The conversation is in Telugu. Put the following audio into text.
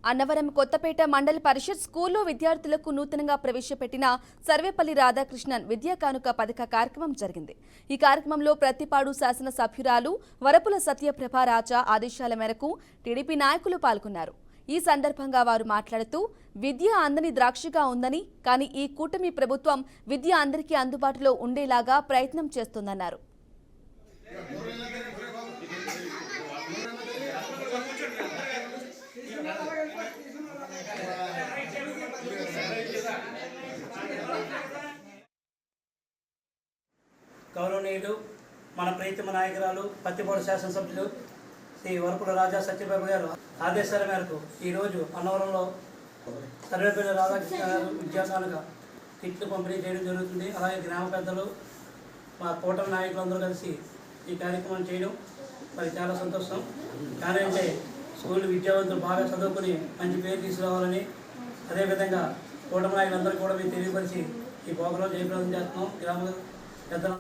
అన్నవరం కొత్తపేట మండల పరిషత్ స్కూల్లో విద్యార్థులకు నూతనంగా ప్రవేశపెట్టిన సర్వేపల్లి రాధాకృష్ణన్ విద్యా కానుక పథక కార్యక్రమం జరిగింది. ఈ కార్యక్రమంలో ప్రతిపాడు శాసన సభ్యురాలు వరపుల సత్యప్రభ రాజా ఆదేశాల మేరకు టీడీపీ నాయకులు పాల్గొన్నారు. ఈ సందర్భంగా వారు మాట్లాడుతూ విద్య అందని ద్రాక్షగా ఉందని, కానీ ఈ కూటమి ప్రభుత్వం విద్య అందరికీ అందుబాటులో ఉండేలాగా ప్రయత్నం చేస్తోందన్నారు. గౌరవనీయులు మన ప్రీతమ నాయకురాలు పత్తిపాడు శాసనసభ్యులు శ్రీ వరపుల రాజా సత్యబాబు గారు ఆదేశాల మేరకు ఈరోజు అన్నవరంలో సర్వేపల్లి రాధాకృష్ణ గారు విద్యా కానుక కిట్లు పంపిణీ చేయడం జరుగుతుంది. అలాగే గ్రామ పెద్దలు మా కూటమి నాయకులందరూ కలిసి ఈ కార్యక్రమం చేయడం మరి చాలా సంతోషం. కానీ అంటే స్కూల్ విద్యావంతులు బాగా చదువుకుని మంచి పేరు తీసుకురావాలని, అదేవిధంగా కూటమి నాయకులందరూ కూడా మేము తెలియపరిచి ఈ ప్రోగ్రాం జయప్రదం చేస్తున్నాం. గ్రామ పెద్దలు